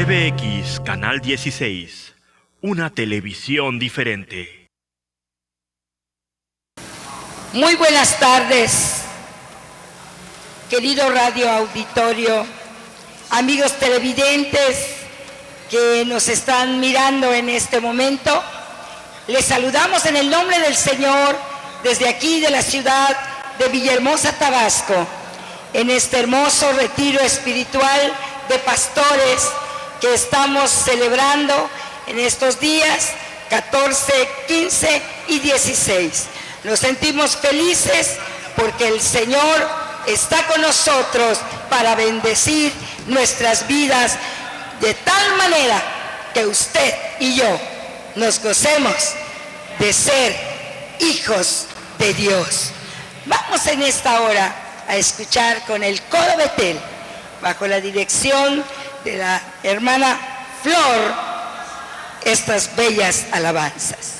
TVX Canal 16, una televisión diferente. Muy buenas tardes, querido radio auditorio, amigos televidentes que nos están mirando en este momento. Les saludamos en el nombre del Señor desde aquí de la ciudad de Villahermosa, Tabasco, en este hermoso retiro espiritual de pastores que estamos celebrando en estos días 14, 15 y 16. Nos sentimos felices porque el Señor está con nosotros para bendecir nuestras vidas de tal manera que usted y yo nos gocemos de ser hijos de Dios. Vamos en esta hora a escuchar con el coro Betel, bajo la dirección de la hermana Flor, estas bellas alabanzas.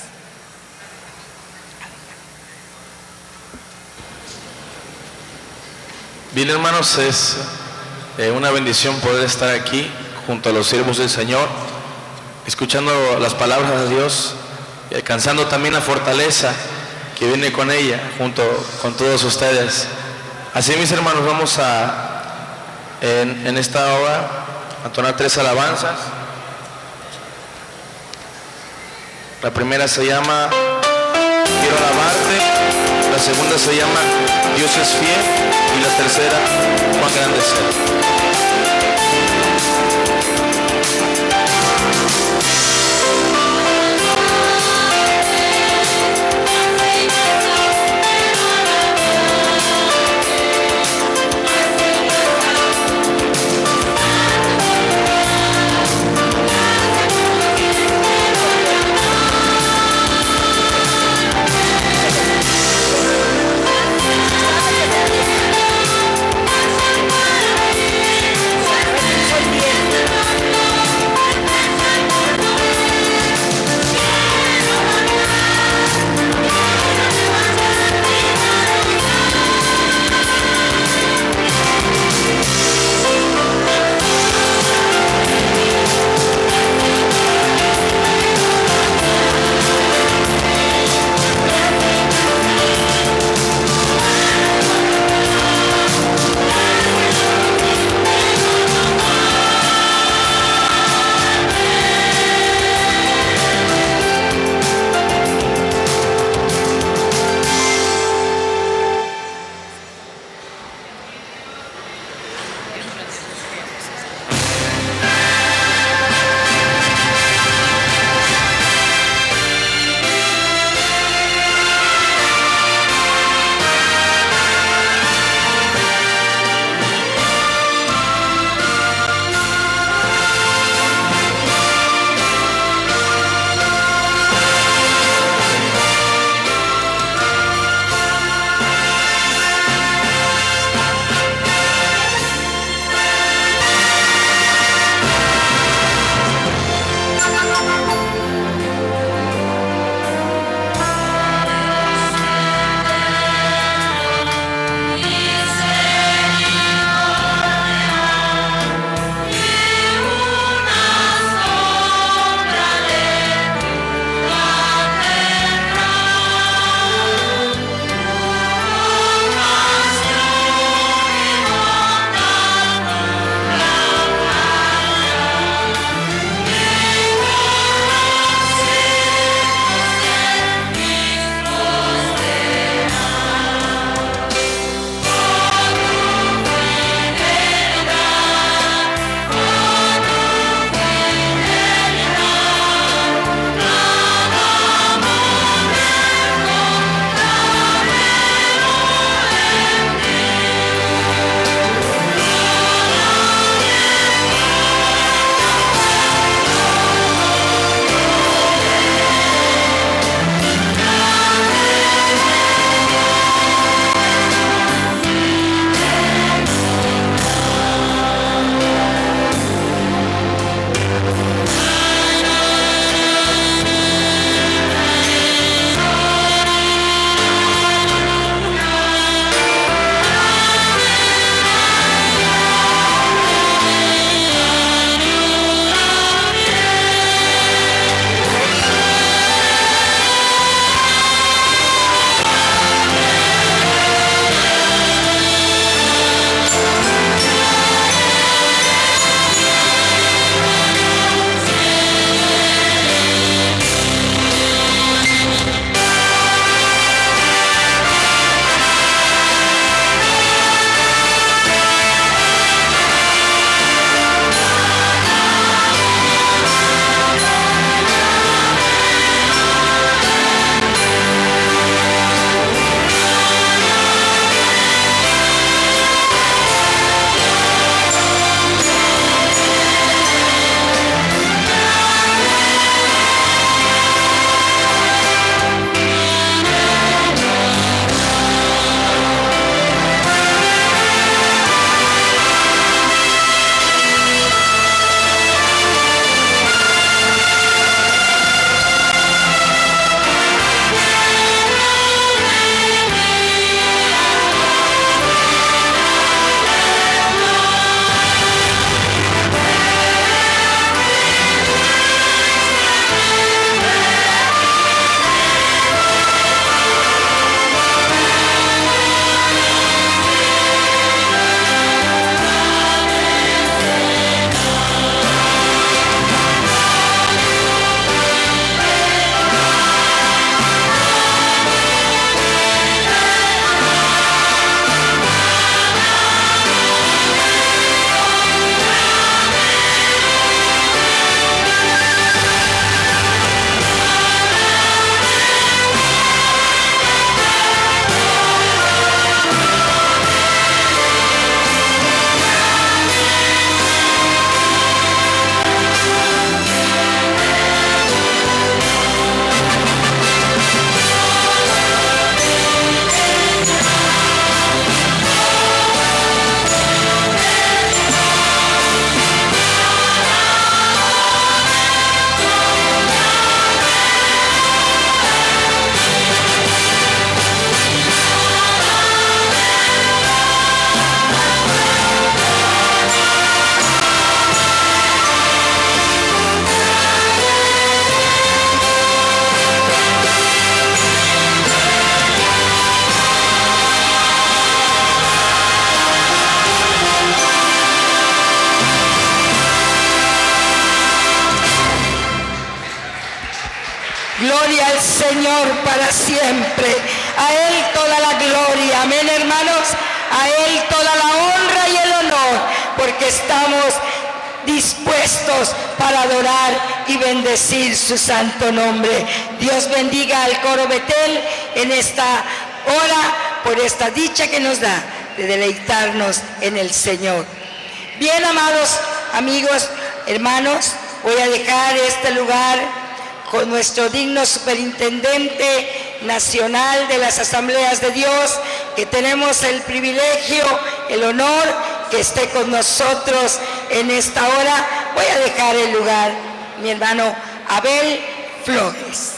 Bien, hermanos, es una bendición poder estar aquí junto a los siervos del Señor, escuchando las palabras de Dios y alcanzando también la fortaleza que viene con ella, junto con todos ustedes. Así, mis hermanos, vamos en esta hora a entonar 3 alabanzas. La primera se llama Quiero alabarte, la segunda se llama Dios es fiel y la tercera Cuán grande es Él. Señor para siempre. A Él toda la gloria, amén, hermanos. A Él toda la honra y el honor, porque estamos dispuestos para adorar y bendecir su santo nombre. Dios bendiga al coro Betel en esta hora, por esta dicha que nos da de deleitarnos en el Señor. Bien, amados amigos, hermanos, voy a dejar este lugar con nuestro digno superintendente nacional de las Asambleas de Dios, que tenemos el privilegio, el honor que esté con nosotros en esta hora. Voy a dejar el lugar, mi hermano Abel Flores.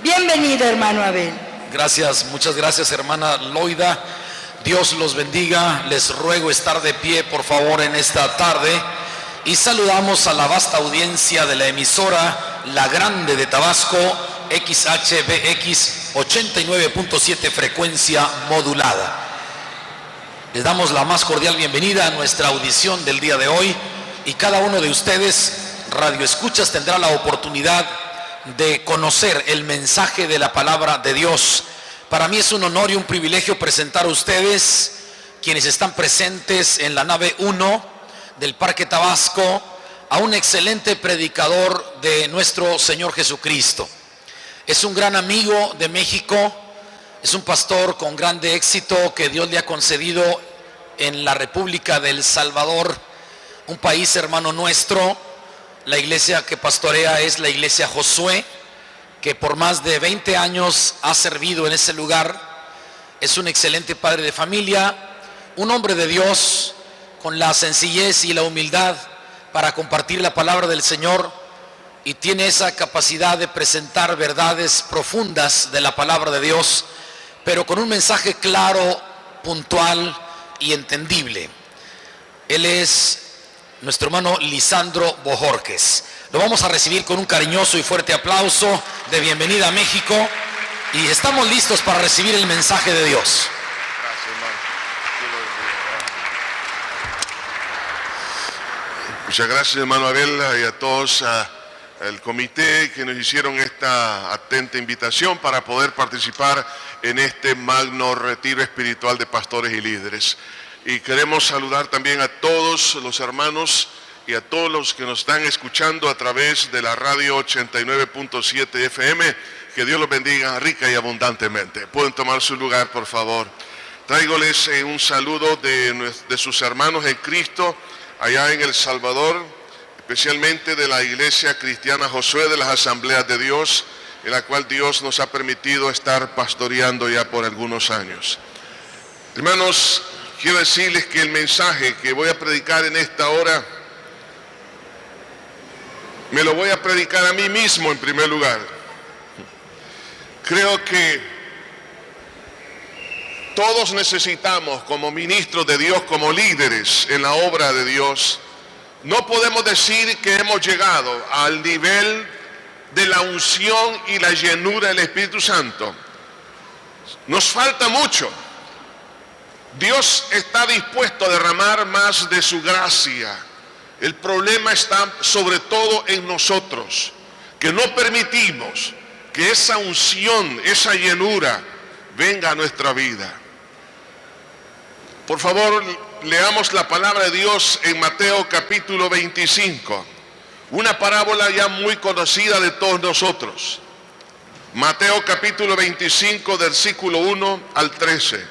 Bienvenido, hermano Abel. Gracias, muchas gracias, hermana Loida. Dios los bendiga. Les ruego estar de pie, por favor, en esta tarde. Y saludamos a la vasta audiencia de la emisora La Grande de Tabasco, XHBX 89.7 frecuencia modulada. Les damos la más cordial bienvenida a nuestra audición del día de hoy, y cada uno de ustedes, radioescuchas, tendrá la oportunidad de conocer el mensaje de la palabra de Dios. Para mí es un honor y un privilegio presentar a ustedes, quienes están presentes en la nave 1 del Parque Tabasco, a un excelente predicador de nuestro Señor Jesucristo. Es un gran amigo de México, es un pastor con grande éxito que Dios le ha concedido en la República del Salvador, un país hermano nuestro. La iglesia que pastorea es la iglesia Josué, que por más de 20 años ha servido en ese lugar. Es un excelente padre de familia, un hombre de Dios, con la sencillez y la humildad para compartir la palabra del Señor, y tiene esa capacidad de presentar verdades profundas de la palabra de Dios, pero con un mensaje claro, puntual y entendible. Él es nuestro hermano Lisandro Bojorquez. Lo vamos a recibir con un cariñoso y fuerte aplauso de bienvenida a México, y estamos listos para recibir el mensaje de Dios. Muchas gracias, hermano Abel, y a todos al comité que nos hicieron esta atenta invitación para poder participar en este magno retiro espiritual de pastores y líderes. Y queremos saludar también a todos los hermanos y a todos los que nos están escuchando a través de la radio 89.7 FM. Que Dios los bendiga rica y abundantemente. Pueden tomar su lugar, por favor. Tráigoles un saludo de sus hermanos en Cristo allá en El Salvador, especialmente de la iglesia cristiana Josué de las Asambleas de Dios, en la cual Dios nos ha permitido estar pastoreando ya por algunos años. Hermanos, quiero decirles que el mensaje que voy a predicar en esta hora, me lo voy a predicar a mí mismo en primer lugar. Creo que todos necesitamos, como ministros de Dios, como líderes en la obra de Dios, no podemos decir que hemos llegado al nivel de la unción y la llenura del Espíritu Santo. Nos falta mucho. Dios está dispuesto a derramar más de su gracia. El problema está sobre todo en nosotros, que no permitimos que esa unción, esa llenura venga a nuestra vida. Por favor, leamos la palabra de Dios en Mateo capítulo 25, una parábola ya muy conocida de todos nosotros. Mateo capítulo 25, versículo 1 al 13.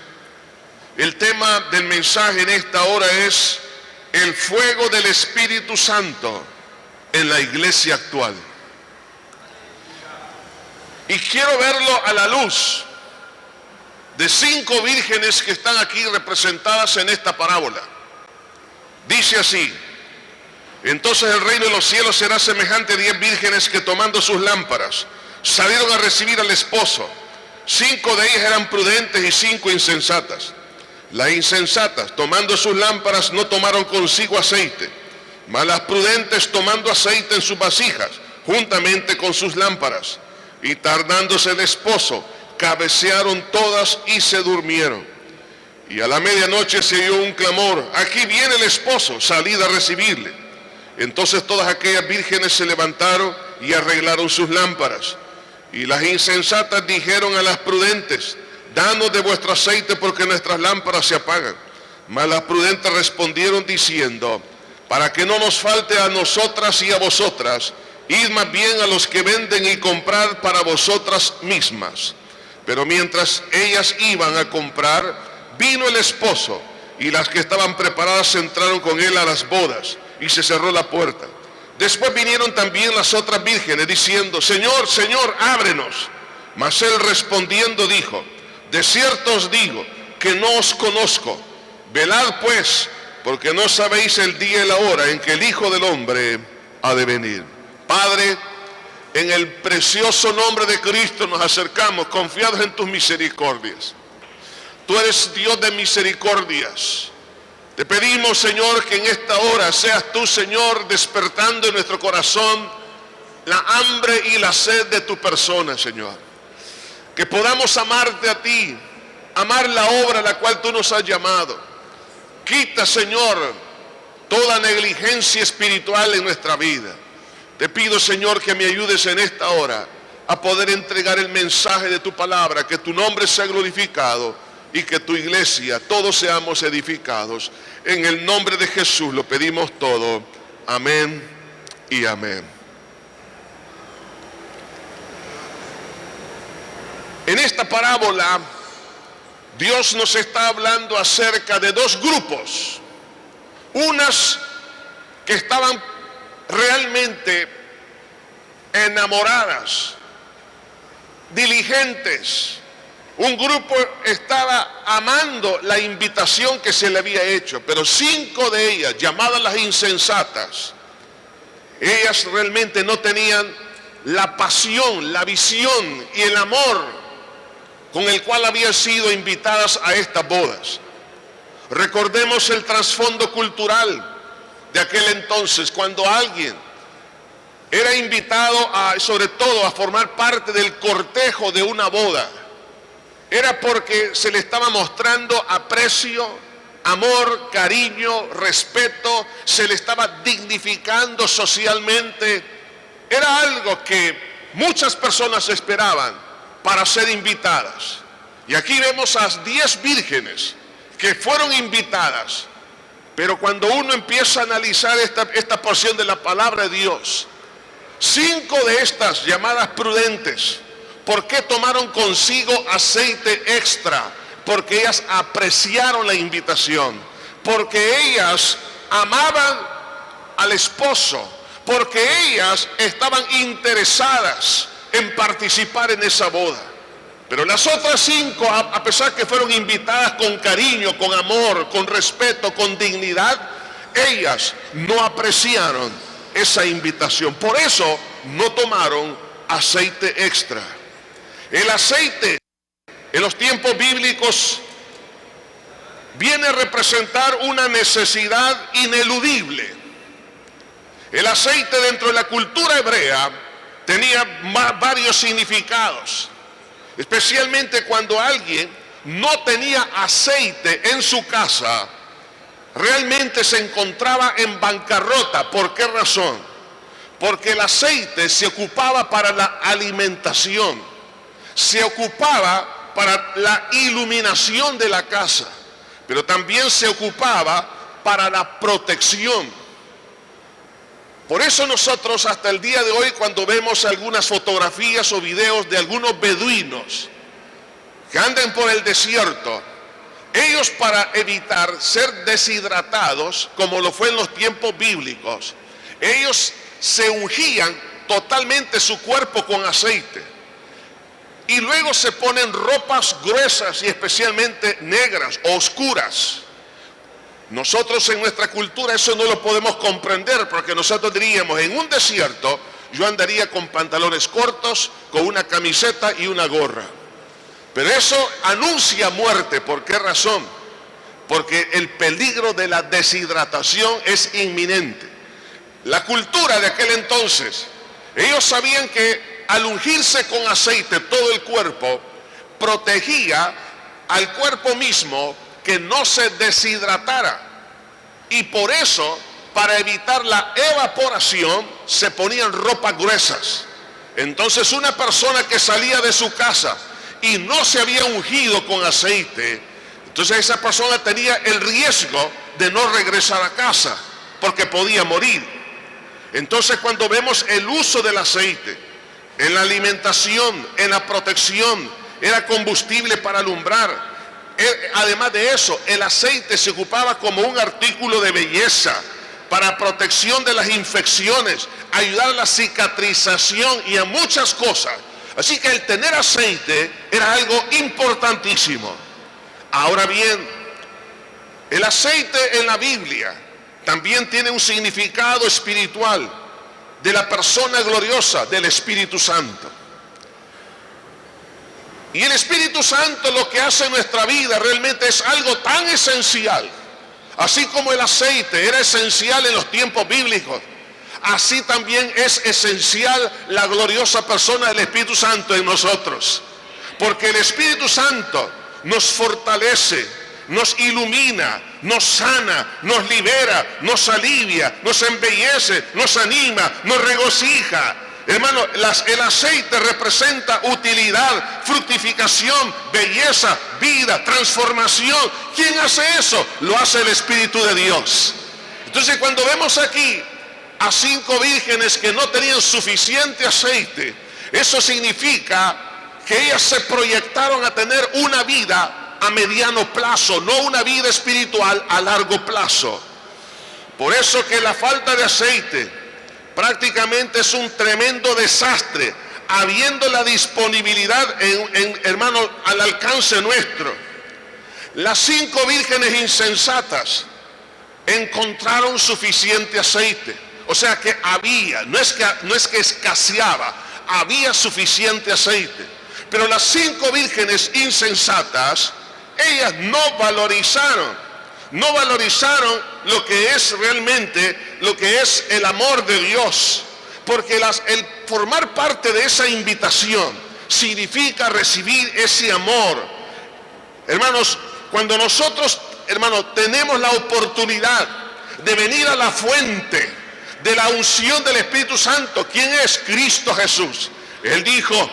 El tema del mensaje en esta hora es el fuego del Espíritu Santo en la iglesia actual. Y quiero verlo a la luz de 5 vírgenes que están aquí representadas en esta parábola. Dice así: entonces el reino de los cielos será semejante a 10 vírgenes que, tomando sus lámparas, salieron a recibir al esposo. 5 de ellas eran prudentes y 5 insensatas. Las insensatas, tomando sus lámparas, no tomaron consigo aceite, mas las prudentes, tomando aceite en sus vasijas, juntamente con sus lámparas. Y tardándose el esposo, cabecearon todas y se durmieron. Y a la medianoche se oyó un clamor: aquí viene el esposo, salid a recibirle. Entonces todas aquellas vírgenes se levantaron y arreglaron sus lámparas. Y las insensatas dijeron a las prudentes: danos de vuestro aceite, porque nuestras lámparas se apagan. Mas las prudentes respondieron diciendo: para que no nos falte a nosotras y a vosotras, id más bien a los que venden y comprad para vosotras mismas. Pero mientras ellas iban a comprar, vino el esposo, y las que estaban preparadas entraron con él a las bodas, y se cerró la puerta. Después vinieron también las otras vírgenes, diciendo: Señor, Señor, ábrenos. Mas él respondiendo dijo: de cierto os digo que no os conozco. Velad pues, porque no sabéis el día y la hora en que el Hijo del Hombre ha de venir. Padre, en el precioso nombre de Cristo nos acercamos, confiados en tus misericordias. Tú eres Dios de misericordias. Te pedimos, Señor, que en esta hora seas tú, Señor, despertando en nuestro corazón la hambre y la sed de tu persona, Señor. Que podamos amarte a ti, amar la obra a la cual tú nos has llamado. Quita, Señor, toda negligencia espiritual en nuestra vida. Te pido, Señor, que me ayudes en esta hora a poder entregar el mensaje de tu palabra, que tu nombre sea glorificado y que tu iglesia, todos seamos edificados. En el nombre de Jesús lo pedimos todo. Amén y amén. En esta parábola, Dios nos está hablando acerca de dos grupos. Unas que estaban realmente enamoradas, diligentes. Un grupo estaba amando la invitación que se le había hecho, pero 5 de ellas, llamadas las insensatas, ellas realmente no tenían la pasión, la visión y el amor con el cual habían sido invitadas a estas bodas. Recordemos el trasfondo cultural de aquel entonces, cuando alguien era invitado sobre todo a formar parte del cortejo de una boda, era porque se le estaba mostrando aprecio, amor, cariño, respeto, se le estaba dignificando socialmente. Era algo que muchas personas esperaban para ser invitadas. Y aquí vemos a 10 vírgenes que fueron invitadas. Pero cuando uno empieza a analizar esta porción de la palabra de Dios, 5 de estas llamadas prudentes, ¿por qué tomaron consigo aceite extra? Porque ellas apreciaron la invitación, porque ellas amaban al esposo, porque ellas estaban interesadas en participar en esa boda. Pero las otras 5, a pesar que fueron invitadas con cariño, con amor, con respeto, con dignidad, ellas no apreciaron esa invitación. Por eso no tomaron aceite extra. El aceite en los tiempos bíblicos viene a representar una necesidad ineludible. El aceite dentro de la cultura hebrea tenía varios significados, especialmente cuando alguien no tenía aceite en su casa, realmente se encontraba en bancarrota. ¿Por qué razón? Porque el aceite se ocupaba para la alimentación, se ocupaba para la iluminación de la casa, pero también se ocupaba para la protección. Por eso nosotros hasta el día de hoy, cuando vemos algunas fotografías o videos de algunos beduinos que andan por el desierto, ellos, para evitar ser deshidratados, como lo fue en los tiempos bíblicos, ellos se ungían totalmente su cuerpo con aceite y luego se ponen ropas gruesas y especialmente negras o oscuras. Nosotros en nuestra cultura eso no lo podemos comprender, porque nosotros diríamos: en un desierto yo andaría con pantalones cortos, con una camiseta y una gorra. Pero eso anuncia muerte. ¿Por qué razón? Porque el peligro de la deshidratación es inminente. La cultura de aquel entonces, ellos sabían que al ungirse con aceite todo el cuerpo, protegía al cuerpo mismo que no se deshidratara. Y por eso, para evitar la evaporación, se ponían ropas gruesas. Entonces una persona que salía de su casa y no se había ungido con aceite, entonces esa persona tenía el riesgo de no regresar a casa porque podía morir. Entonces cuando vemos el uso del aceite en la alimentación, en la protección, era combustible para alumbrar. Además de eso, el aceite se ocupaba como un artículo de belleza para protección de las infecciones, ayudar a la cicatrización y a muchas cosas. Así que el tener aceite era algo importantísimo. Ahora bien, el aceite en la Biblia también tiene un significado espiritual de la persona gloriosa del Espíritu Santo. Y el Espíritu Santo lo que hace en nuestra vida realmente es algo tan esencial. Así como el aceite era esencial en los tiempos bíblicos, así también es esencial la gloriosa persona del Espíritu Santo en nosotros. Porque el Espíritu Santo nos fortalece, nos ilumina, nos sana, nos libera, nos alivia, nos embellece, nos anima, nos regocija. Hermano, el aceite representa utilidad, fructificación, belleza, vida, transformación. ¿Quién hace eso? Lo hace el Espíritu de Dios. Entonces cuando vemos aquí a 5 vírgenes que no tenían suficiente aceite, eso significa que ellas se proyectaron a tener una vida a mediano plazo, no una vida espiritual a largo plazo. Por eso que la falta de aceite prácticamente es un tremendo desastre, habiendo la disponibilidad, hermano, al alcance nuestro. Las 5 vírgenes insensatas encontraron suficiente aceite. O sea que había, no es que escaseaba, había suficiente aceite. Pero las 5 vírgenes insensatas, ellas no valorizaron lo que es realmente, lo que es el amor de Dios. Porque el formar parte de esa invitación significa recibir ese amor. Hermanos, cuando nosotros, hermanos, tenemos la oportunidad de venir a la fuente de la unción del Espíritu Santo, ¿quién es? Cristo Jesús. Él dijo: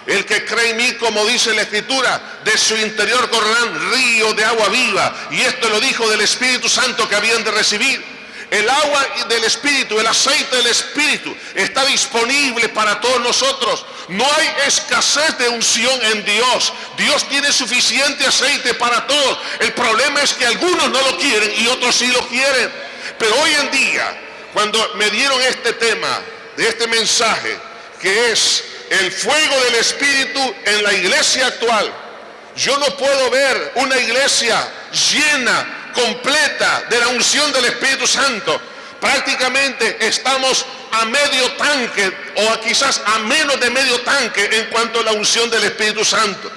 el que cree en mí, como dice la Escritura, de su interior correrán ríos de agua viva. Y esto lo dijo del Espíritu Santo que habían de recibir. El agua del Espíritu, el aceite del Espíritu está disponible para todos nosotros. No hay escasez de unción en Dios. Dios tiene suficiente aceite para todos. El problema es que algunos no lo quieren y otros sí lo quieren. Pero hoy en día, cuando me dieron este tema, de este mensaje, que es el fuego del Espíritu en la iglesia actual, yo no puedo ver una iglesia llena, completa de la unción del Espíritu Santo. Prácticamente estamos a medio tanque o quizás a menos de medio tanque en cuanto a la unción del Espíritu Santo.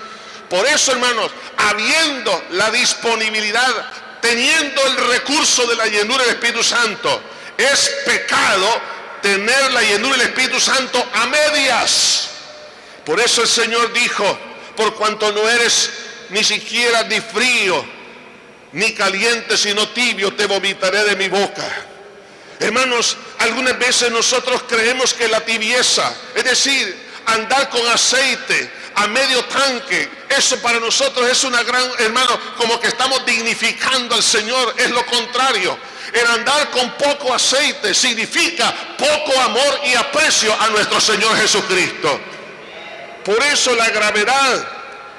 Por eso, hermanos, habiendo la disponibilidad, teniendo el recurso de la llenura del Espíritu Santo, es pecado tener la llenura del Espíritu Santo a medias. Por eso el Señor dijo: por cuanto no eres ni siquiera ni frío ni caliente sino tibio, te vomitaré de mi boca. Hermanos, algunas veces nosotros creemos que la tibieza, es decir, andar con aceite a medio tanque, eso para nosotros es una gran, hermano, como que estamos dignificando al Señor. Es lo contrario. El andar con poco aceite significa poco amor y aprecio a nuestro Señor Jesucristo. Por eso la gravedad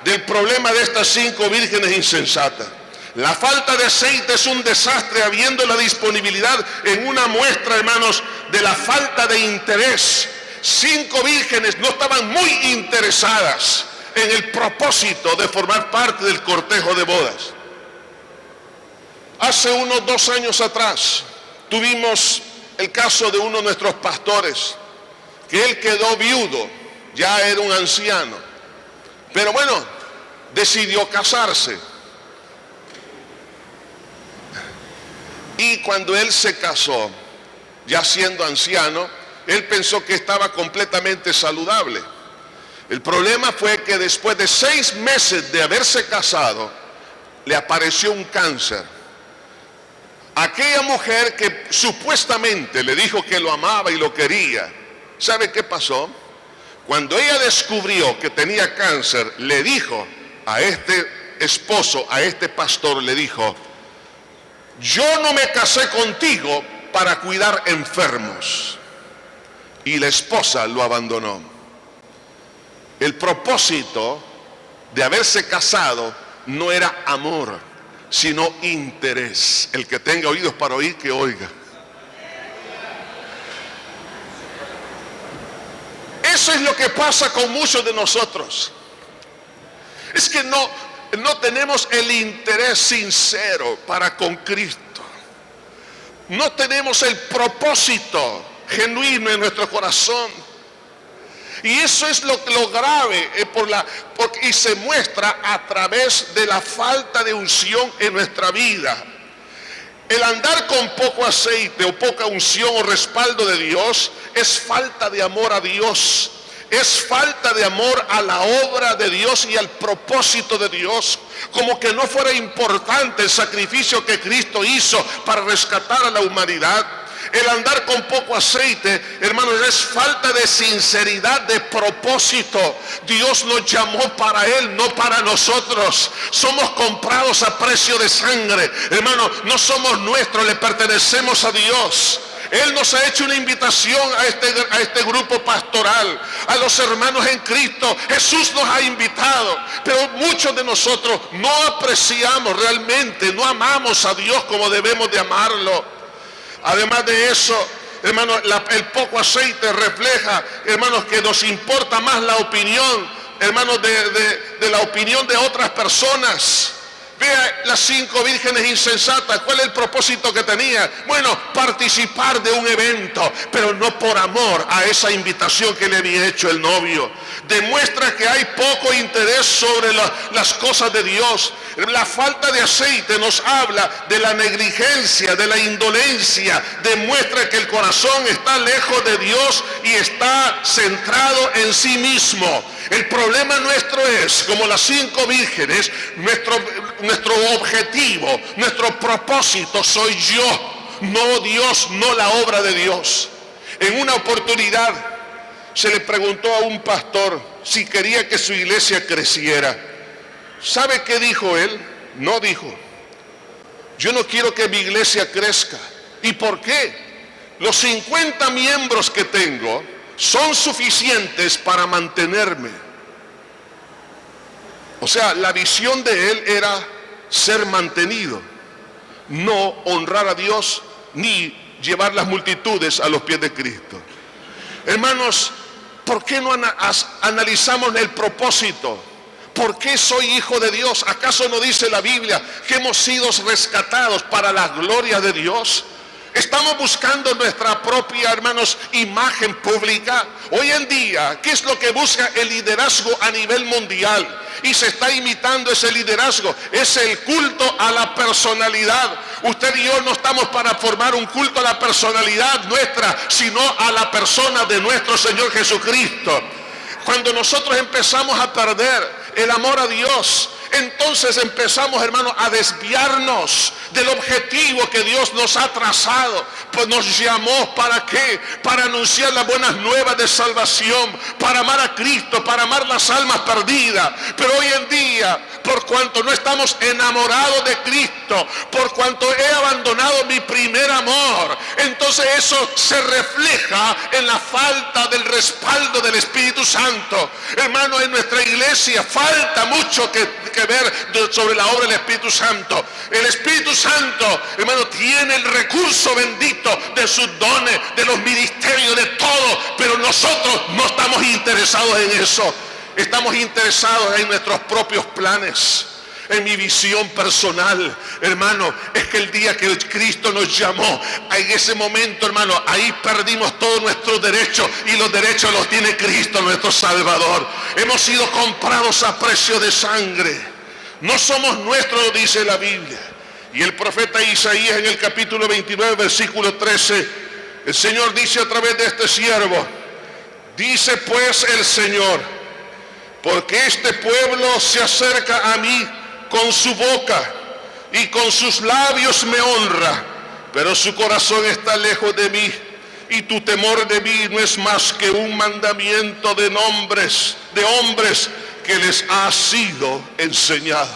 del problema de estas 5 vírgenes insensatas. La falta de aceite es un desastre, habiendo la disponibilidad, en una muestra, hermanos, de la falta de interés. 5 vírgenes no estaban muy interesadas en el propósito de formar parte del cortejo de bodas. Hace unos 2 años atrás tuvimos el caso de uno de nuestros pastores, que él quedó viudo, ya era un anciano, pero bueno, decidió casarse. Y cuando él se casó, ya siendo anciano, él pensó que estaba completamente saludable. El problema fue que después de 6 meses de haberse casado, le apareció un cáncer. Aquella mujer que supuestamente le dijo que lo amaba y lo quería, ¿sabe qué pasó? Cuando ella descubrió que tenía cáncer, le dijo a este esposo, a este pastor, le dijo: yo no me casé contigo para cuidar enfermos. Y la esposa lo abandonó. El propósito de haberse casado no era amor, sino interés. El que tenga oídos para oír, que oiga. Eso es lo que pasa con muchos de nosotros. Es que no tenemos el interés sincero para con Cristo. No tenemos el propósito genuino en nuestro corazón. Y eso es lo grave, y se muestra a través de la falta de unción en nuestra vida. El andar con poco aceite o poca unción o respaldo de Dios es falta de amor a Dios. Es falta de amor a la obra de Dios y al propósito de Dios. Como que no fuera importante el sacrificio que Cristo hizo para rescatar a la humanidad. El andar con poco aceite, hermanos, es falta de sinceridad, de propósito. Dios nos llamó para Él, no para nosotros. Somos comprados a precio de sangre. Hermanos, no somos nuestros, le pertenecemos a Dios. Él nos ha hecho una invitación a este grupo pastoral, a los hermanos en Cristo. Jesús nos ha invitado, pero muchos de nosotros no apreciamos realmente, no amamos a Dios como debemos de amarlo. Además de eso, hermanos, el poco aceite refleja, hermanos, que nos importa más la opinión, hermanos, de la opinión de otras personas. Vea las 5 vírgenes insensatas. ¿Cuál es el propósito que tenía? Bueno, participar de un evento, pero no por amor a esa invitación que le había hecho el novio. Demuestra que hay poco interés sobre las cosas de Dios. La falta de aceite nos habla de la negligencia, de la indolencia. Demuestra que el corazón está lejos de Dios y está centrado en sí mismo. El problema nuestro es, como las 5 vírgenes, nuestro objetivo, nuestro propósito soy yo, no Dios, no la obra de Dios. En una oportunidad se le preguntó a un pastor si quería que su iglesia creciera. ¿Sabe qué dijo él? No dijo: yo no quiero que mi iglesia crezca. ¿Y por qué? Los 50 miembros que tengo son suficientes para mantenerme. O sea, la visión de él era ser mantenido, no honrar a Dios ni llevar las multitudes a los pies de Cristo. Hermanos, ¿por qué no analizamos el propósito? ¿Por qué soy hijo de Dios? ¿Acaso no dice la Biblia que hemos sido rescatados para la gloria de Dios? Estamos buscando nuestra propia, hermanos, imagen pública. Hoy en día, ¿qué es lo que busca el liderazgo a nivel mundial? Y se está imitando ese liderazgo. Es el culto a la personalidad. Usted y yo no estamos para formar un culto a la personalidad nuestra, sino a la persona de nuestro Señor Jesucristo. Cuando nosotros empezamos a perder el amor a Dios, entonces empezamos, hermanos, a desviarnos del objetivo que Dios nos ha trazado. Pues nos llamó, ¿para qué? Para anunciar las buenas nuevas de salvación, para amar a Cristo, para amar las almas perdidas. Pero hoy en día, por cuanto no estamos enamorados de Cristo, por cuanto he abandonado mi primer amor, entonces eso se refleja en la falta del respaldo del Espíritu Santo. Hermano, en nuestra iglesia falta mucho que ver sobre la obra del Espíritu Santo. El Espíritu Santo, hermano, tiene el recurso bendito de sus dones, de los ministerios, de todo, pero nosotros no estamos interesados en eso. Estamos interesados en nuestros propios planes, en mi visión personal. Hermano, es que el día que Cristo nos llamó, en ese momento, hermano, ahí perdimos todos nuestros derechos, y los derechos los tiene Cristo, nuestro Salvador. Hemos sido comprados a precio de sangre. No somos nuestros, dice la Biblia. Y el profeta Isaías, en el capítulo 29, versículo 13, el Señor dice a través de este siervo: dice pues el Señor, porque este pueblo se acerca a mí con su boca y con sus labios me honra, pero su corazón está lejos de mí, y tu temor de mí no es más que un mandamiento de hombres que les ha sido enseñado.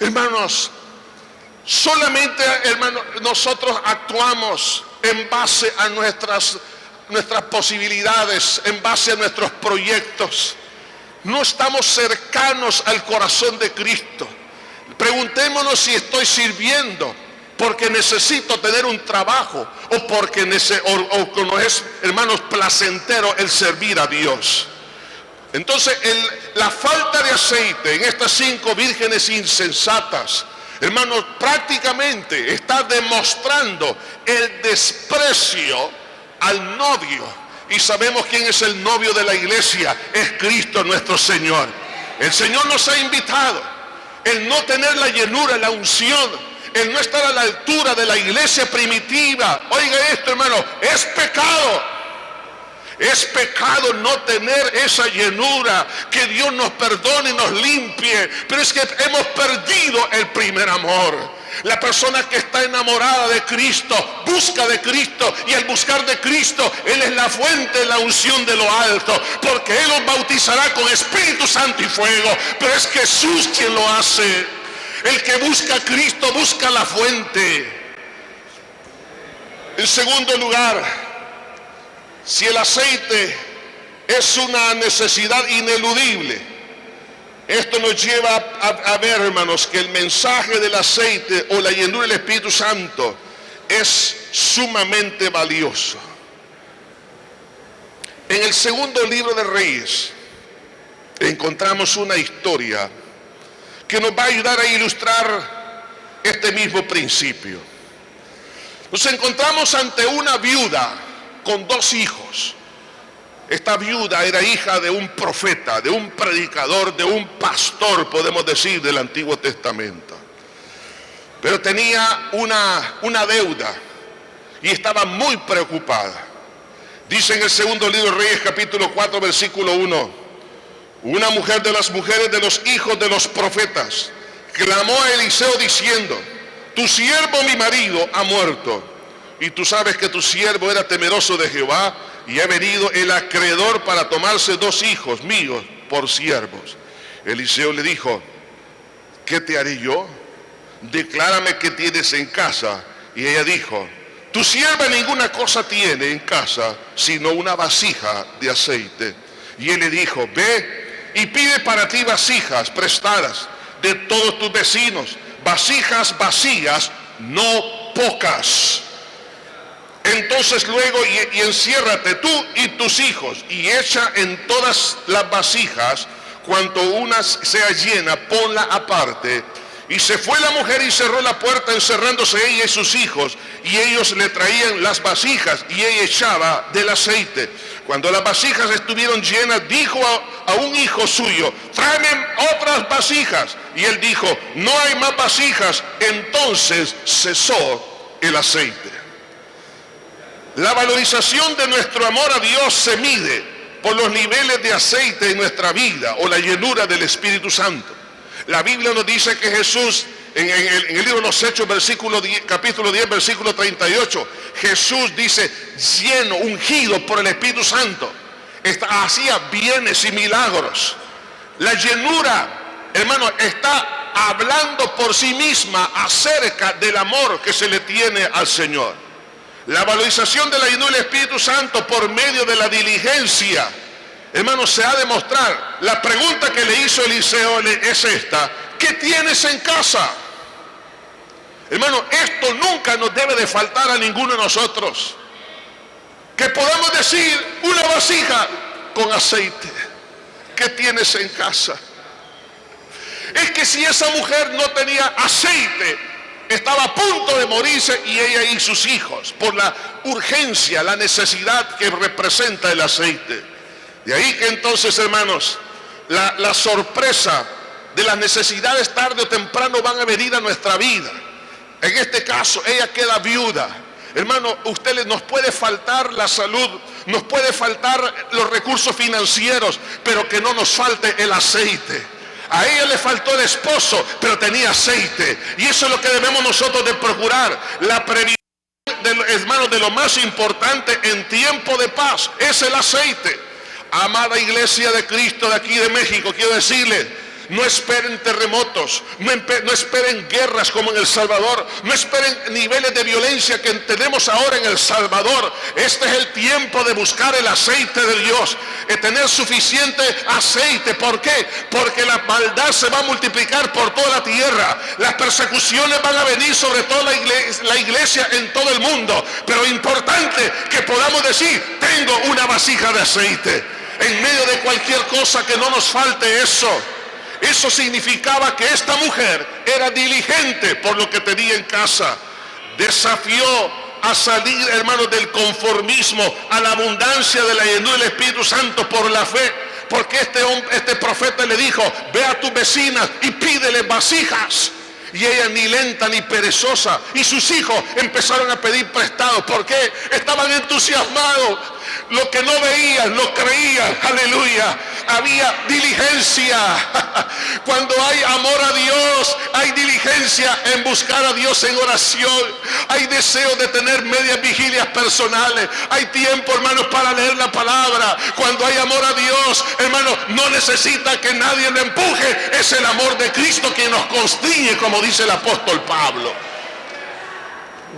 Hermanos, solamente, hermanos, nosotros actuamos en base a nuestras posibilidades, en base a nuestros proyectos. No estamos cercanos al corazón de Cristo. Preguntémonos si estoy sirviendo porque necesito tener un trabajo o porque no es, hermanos, placentero el servir a Dios. Entonces, la falta de aceite en estas 5 vírgenes insensatas, hermanos, prácticamente está demostrando el desprecio al novio. Y sabemos quién es el novio de la iglesia: es Cristo nuestro Señor. El Señor nos ha invitado. El no tener la llenura, la unción, el no estar a la altura de la iglesia primitiva, oiga esto, hermano, es pecado. Es pecado no tener esa llenura. Que Dios nos perdone y nos limpie, pero es que hemos perdido el primer amor. La persona que está enamorada de Cristo busca de Cristo, y al buscar de Cristo, Él es la fuente de la unción de lo alto, porque Él os bautizará con Espíritu Santo y fuego, pero es Jesús quien lo hace. El que busca a Cristo busca la fuente. En segundo lugar, si el aceite es una necesidad ineludible, esto nos lleva a ver, hermanos, que el mensaje del aceite o la llenura del Espíritu Santo es sumamente valioso. En el segundo libro de Reyes encontramos una historia que nos va a ayudar a ilustrar este mismo principio. Nos encontramos ante una viuda con 2 hijos. Esta viuda era hija de un profeta, de un predicador, de un pastor, podemos decir, del Antiguo Testamento. Pero tenía una deuda y estaba muy preocupada. Dice en el segundo libro de Reyes, capítulo 4, versículo 1: una mujer de las mujeres de los hijos de los profetas clamó a Eliseo diciendo: tu siervo mi marido ha muerto, y tú sabes que tu siervo era temeroso de Jehová, y ha venido el acreedor para tomarse 2 hijos míos por siervos. Eliseo le dijo: ¿qué te haré yo? Declárame qué tienes en casa. Y ella dijo: tu sierva ninguna cosa tiene en casa sino una vasija de aceite. Y él le dijo: ve y pide para ti vasijas prestadas de todos tus vecinos, vasijas vacías, no pocas. Entonces luego y enciérrate tú y tus hijos, y echa en todas las vasijas, cuanto una sea llena, ponla aparte. Y se fue la mujer y cerró la puerta, encerrándose ella y sus hijos, y ellos le traían las vasijas, y ella echaba del aceite. Cuando las vasijas estuvieron llenas, dijo a un hijo suyo: tráeme otras vasijas. Y él dijo: no hay más vasijas. Entonces cesó el aceite. La valorización de nuestro amor a Dios se mide por los niveles de aceite en nuestra vida o la llenura del Espíritu Santo. La Biblia nos dice que Jesús, en el libro de los Hechos, capítulo 10, versículo 38, Jesús dice: lleno, ungido por el Espíritu Santo, hacía bienes y milagros. La llenura, hermano, está hablando por sí misma acerca del amor que se le tiene al Señor. La valorización de la llenura del Espíritu Santo por medio de la diligencia, hermanos, se ha de mostrar. La pregunta que le hizo Eliseo es esta: ¿qué tienes en casa? Hermano, esto nunca nos debe de faltar a ninguno de nosotros. Que podamos decir: una vasija con aceite. ¿Qué tienes en casa? Es que si esa mujer no tenía aceite, estaba a punto de morirse, y ella y sus hijos, por la urgencia, la necesidad que representa el aceite. De ahí que entonces, hermanos, la sorpresa de las necesidades tarde o temprano van a venir a nuestra vida. En este caso, ella queda viuda. Hermano, nos puede faltar la salud, nos puede faltar los recursos financieros, pero que no nos falte el aceite. A ella le faltó el esposo, pero tenía aceite. Y eso es lo que debemos nosotros de procurar: la previsión hermanos, de lo más importante en tiempo de paz es el aceite. Amada iglesia de Cristo de aquí de México, quiero decirles, no esperen terremotos, no esperen guerras como en El Salvador, no esperen niveles de violencia que tenemos ahora en El Salvador. Este es el tiempo de buscar el aceite de Dios, de tener suficiente aceite. ¿Por qué? Porque la maldad se va a multiplicar por toda la tierra, las persecuciones van a venir sobre toda la iglesia en todo el mundo, pero es importante que podamos decir, tengo una vasija de aceite, en medio de cualquier cosa, que no nos falte eso. Eso significaba que esta mujer era diligente por lo que tenía en casa. Desafió a salir, hermanos, del conformismo a la abundancia de la llenura del Espíritu Santo por la fe. Porque este profeta le dijo, ve a tus vecinas y pídele vasijas. Y ella ni lenta ni perezosa. Y sus hijos empezaron a pedir prestado. ¿Por qué? Estaban entusiasmados. Lo que no veían, lo creían. Aleluya. Había diligencia. Cuando hay amor a Dios, hay diligencia en buscar a Dios en oración. Hay deseo de tener medias vigilias personales. Hay tiempo, hermanos, para leer la palabra. Cuando hay amor a Dios, hermanos, no necesita que nadie le empuje. Es el amor de Cristo quien nos constriñe, como dice el apóstol Pablo.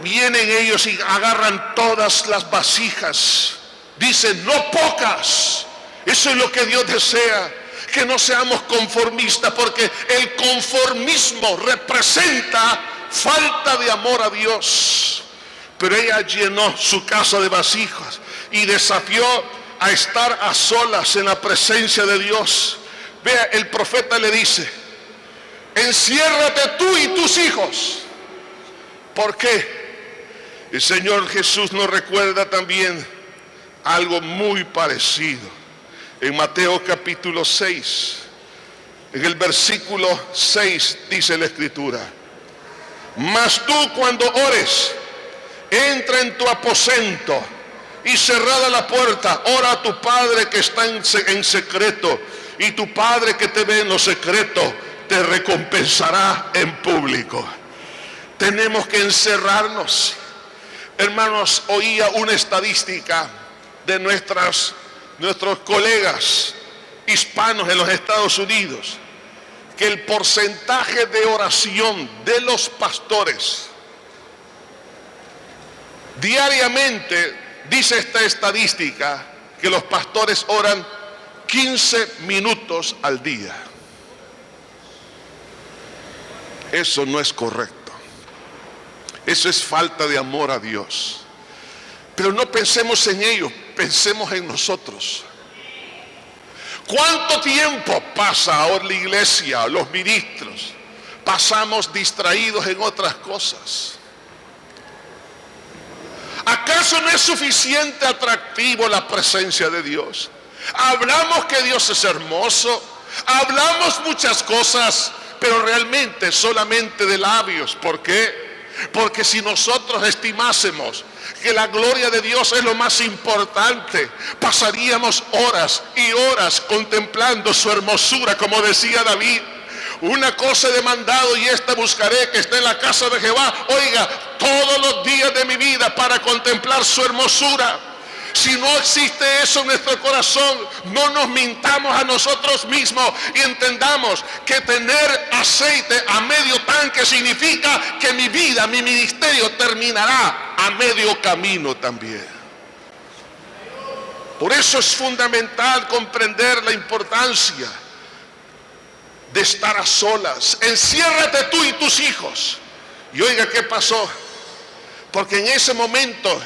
Vienen ellos y agarran todas las vasijas. Dicen, no pocas. Eso es lo que Dios desea, que no seamos conformistas, porque el conformismo representa falta de amor a Dios. Pero ella llenó su casa de vasijas y desafió a estar a solas en la presencia de Dios. Vea, el profeta le dice, enciérrate tú y tus hijos. ¿Por qué? El Señor Jesús nos recuerda también algo muy parecido. En Mateo capítulo 6, en el versículo 6 dice la Escritura, mas tú cuando ores, entra en tu aposento y cerrada la puerta, ora a tu Padre que está en secreto, y tu Padre que te ve en lo secreto te recompensará en público. Tenemos que encerrarnos. Hermanos, oía una estadística de nuestros colegas hispanos en los Estados Unidos, que el porcentaje de oración de los pastores diariamente, dice esta estadística, que los pastores oran 15 minutos al día. Eso no es correcto. Eso es falta de amor a Dios. Pero no pensemos en ellos, pensemos en nosotros. ¿Cuánto tiempo pasa ahora la iglesia, los ministros? Pasamos distraídos en otras cosas. ¿Acaso no es suficiente atractivo la presencia de Dios? Hablamos que Dios es hermoso, hablamos muchas cosas, pero realmente solamente de labios. ¿Por qué? Porque si nosotros estimásemos que la gloria de Dios es lo más importante, pasaríamos horas y horas contemplando su hermosura, como decía David. Una cosa he demandado y esta buscaré, que esté en la casa de Jehová, oiga, todos los días de mi vida, para contemplar su hermosura. Si no existe eso en nuestro corazón, no nos mintamos a nosotros mismos y entendamos que tener aceite a medio tanque significa que mi vida, mi ministerio terminará a medio camino también. Por eso es fundamental comprender la importancia de estar a solas. Enciérrate tú y tus hijos. Y oiga, ¿qué pasó? Porque en ese momento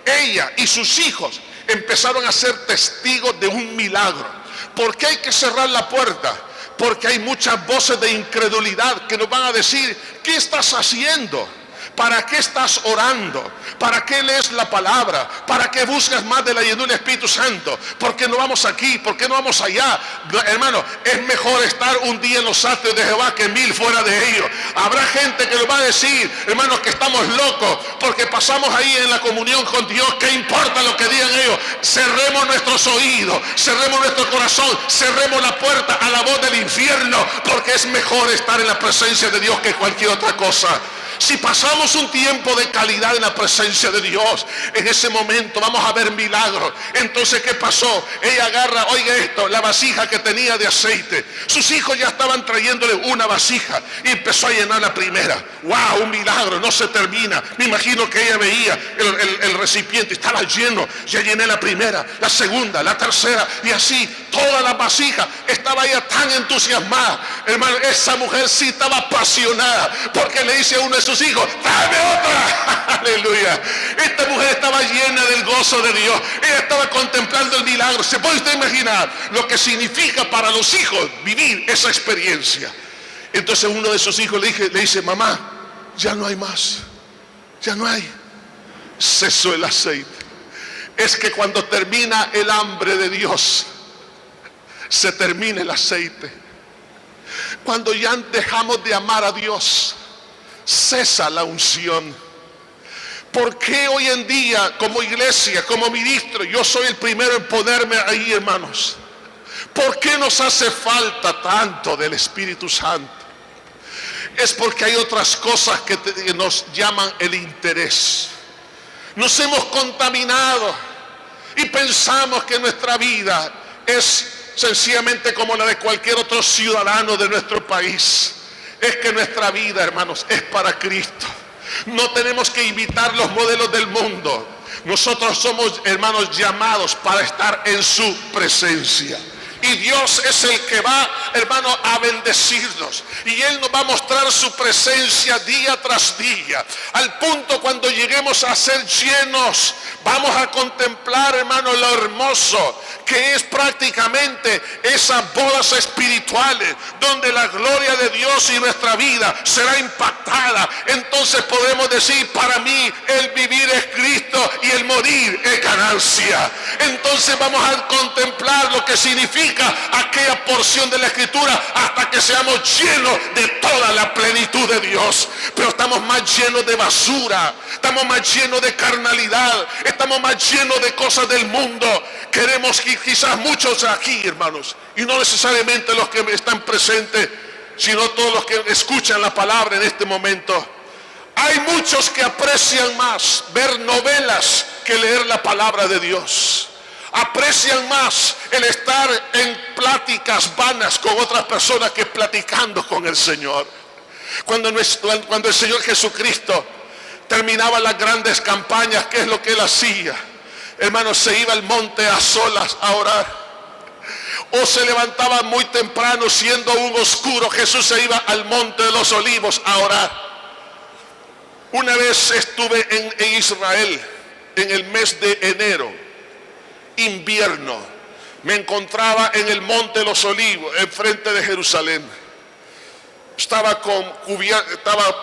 ella y sus hijos empezaron a ser testigos de un milagro. ¿Por qué hay que cerrar la puerta? Porque hay muchas voces de incredulidad que nos van a decir, ¿qué estás haciendo? ¿Para qué estás orando? ¿Para qué lees la palabra? ¿Para qué buscas más de la llenura del Espíritu Santo? ¿Por qué no vamos aquí? ¿Por qué no vamos allá? Hermano, es mejor estar un día en los atrios de Jehová que 1000 fuera de ellos. Habrá gente que nos va a decir, hermanos, que estamos locos porque pasamos ahí en la comunión con Dios. ¿Qué importa lo que digan ellos? Cerremos nuestros oídos, cerremos nuestro corazón, cerremos la puerta a la voz del infierno, porque es mejor estar en la presencia de Dios que cualquier otra cosa. Si pasamos un tiempo de calidad en la presencia de Dios, en ese momento vamos a ver milagros. Entonces, ¿qué pasó? Ella agarra, oiga esto, la vasija que tenía de aceite. Sus hijos ya estaban trayéndole una vasija y empezó a llenar la primera. ¡Wow! Un milagro, no se termina. Me imagino que ella veía el recipiente, estaba lleno. Ya llené la primera, la segunda, la tercera, y así toda la vasija. Estaba ella tan entusiasmada. Hermano, esa mujer sí estaba apasionada, porque le dice a uno de sus hijos: ¡dame otra! Aleluya. Esta mujer estaba llena del gozo de Dios. Ella estaba contemplando el milagro. ¿Se puede usted imaginar lo que significa para los hijos vivir esa experiencia? Entonces uno de sus hijos le dice: mamá, ya no hay más, ya no hay. Cesó el aceite. Es que cuando termina el hambre de Dios, se termina el aceite. Cuando ya dejamos de amar a Dios, cesa la unción. ¿Por qué hoy en día, como iglesia, como ministro, yo soy el primero en ponerme ahí, hermanos? ¿Por qué nos hace falta tanto del Espíritu Santo? Es porque hay otras cosas que nos llaman el interés. Nos hemos contaminado y pensamos que nuestra vida es sencillamente como la de cualquier otro ciudadano de nuestro país. Es que nuestra vida, hermanos, es para Cristo. No tenemos que imitar los modelos del mundo. Nosotros somos, hermanos, llamados para estar en su presencia. Y Dios es el que va, hermano, a bendecirnos. Y Él nos va a mostrar su presencia día tras día. Al punto cuando lleguemos a ser llenos, vamos a contemplar, hermano, lo hermoso que es prácticamente esas bodas espirituales, donde la gloria de Dios y nuestra vida será impactada. Entonces podemos decir: para mí el vivir es Cristo y el morir es ganancia. Entonces vamos a contemplar lo que significa aquella porción de la Escritura hasta que seamos llenos de toda la plenitud de Dios. Pero estamos más llenos de basura, estamos más llenos de carnalidad, estamos más llenos de cosas del mundo. Queremos que quizás muchos aquí, hermanos, y no necesariamente los que están presentes, sino todos los que escuchan la palabra en este momento. Hay muchos que aprecian más ver novelas que leer la palabra de Dios. Aprecian más el estar en pláticas vanas con otras personas que platicando con el Señor. Cuando el Señor Jesucristo terminaba las grandes campañas, ¿qué es lo que Él hacía? Hermanos, se iba al monte a solas a orar. O se levantaba muy temprano, siendo aún oscuro, Jesús se iba al monte de los olivos a orar. Una vez estuve en Israel en el mes de enero, invierno. Me encontraba en el monte de los olivos, enfrente de Jerusalén. Estaba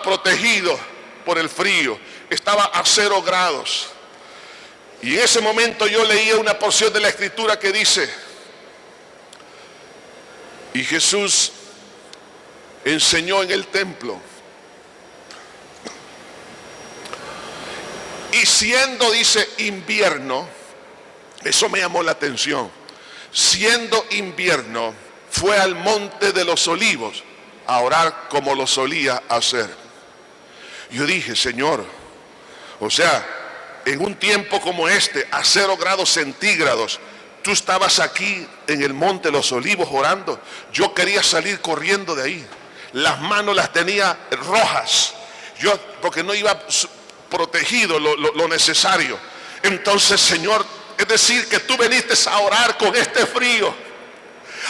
protegido por el frío. Estaba a 0 grados. Y en ese momento yo leía una porción de la Escritura que dice: y Jesús enseñó en el templo. Y siendo, dice, invierno, eso me llamó la atención. Siendo invierno, fue al monte de los olivos a orar como lo solía hacer. Yo dije: Señor, o sea, en un tiempo como este, a 0 grados centígrados, tú estabas aquí en el monte de los olivos orando. Yo quería salir corriendo de ahí. Las manos las tenía rojas. Porque no iba protegido lo necesario. Entonces, Señor, es decir, que tú viniste a orar con este frío.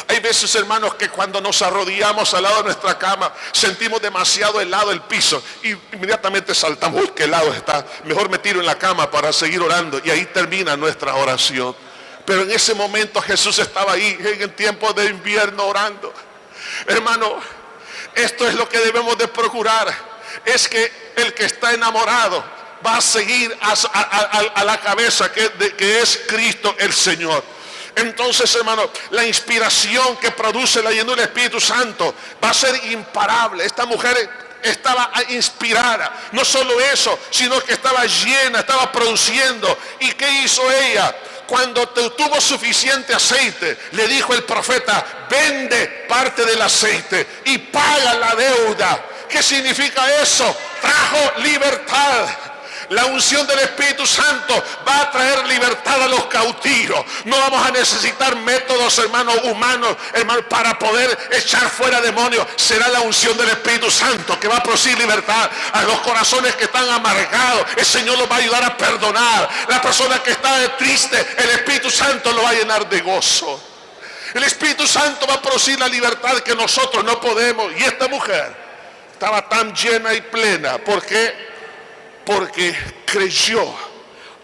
Hay veces, hermanos, que cuando nos arrodillamos al lado de nuestra cama, sentimos demasiado helado el piso y inmediatamente saltamos: uy, qué helado está, mejor me tiro en la cama para seguir orando. Y ahí termina nuestra oración. Pero en ese momento Jesús estaba ahí en el tiempo de invierno orando. Hermano, esto es lo que debemos de procurar. Es que el que está enamorado va a seguir a la cabeza que es Cristo el Señor. Entonces, hermano, la inspiración que produce la llenura del Espíritu Santo va a ser imparable. Esta mujer estaba inspirada. No solo eso, sino que estaba llena, estaba produciendo. ¿Y qué hizo ella? Cuando tuvo suficiente aceite, le dijo el profeta: vende parte del aceite y paga la deuda ¿Qué significa eso? Trajo libertad. La unción del Espíritu Santo va a traer libertad a los cautivos. No vamos a necesitar métodos, hermanos, humanos, hermanos, para poder echar fuera demonios. Será la unción del Espíritu Santo que va a producir libertad a los corazones que están amargados. El Señor los va a ayudar a perdonar. La persona que está triste, el Espíritu Santo lo va a llenar de gozo. El Espíritu Santo va a producir la libertad que nosotros no podemos. Y esta mujer estaba tan llena y plena. ¿Por qué? Porque creyó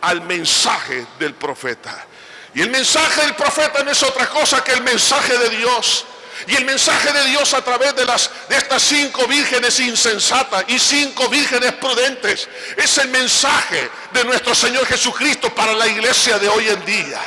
al mensaje del profeta. Y el mensaje del profeta no es otra cosa que el mensaje de Dios. Y el mensaje de Dios a través de estas 5 vírgenes insensatas y 5 vírgenes prudentes es el mensaje de nuestro Señor Jesucristo para la iglesia de hoy en día.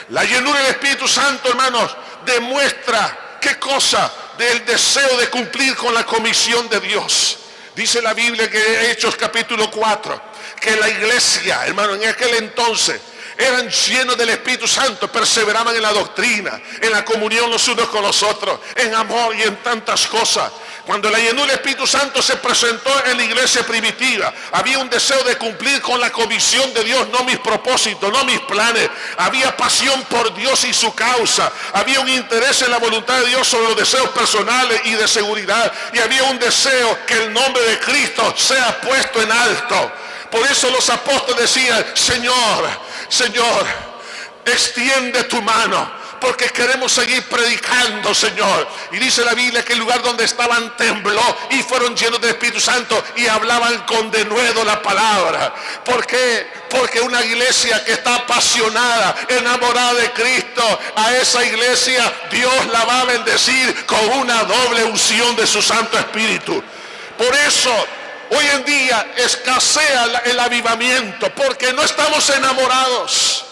La llenura del Espíritu Santo, hermanos, demuestra ¿qué cosa? Del deseo de cumplir con la comisión de Dios. Dice la Biblia que Hechos capítulo 4, que la iglesia, hermano, en aquel entonces eran llenos del Espíritu Santo, perseveraban en la doctrina, en la comunión los unos con los otros, en amor y en tantas cosas. Cuando la llenura del Espíritu Santo se presentó en la iglesia primitiva, había un deseo de cumplir con la comisión de Dios, no mis propósitos, no mis planes. Había pasión por Dios y su causa. Había un interés en la voluntad de Dios sobre los deseos personales y de seguridad. Y había un deseo que el nombre de Cristo sea puesto en alto. Por eso los apóstoles decían, Señor, Señor, extiende tu mano, porque queremos seguir predicando, Señor. Y dice la Biblia que el lugar donde estaban tembló y fueron llenos del Espíritu Santo y hablaban con denuedo la palabra. ¿Por qué? Porque una iglesia que está apasionada, enamorada de Cristo, a esa iglesia Dios la va a bendecir con una doble unción de su Santo Espíritu. Por eso hoy en día escasea el avivamiento, porque no estamos enamorados.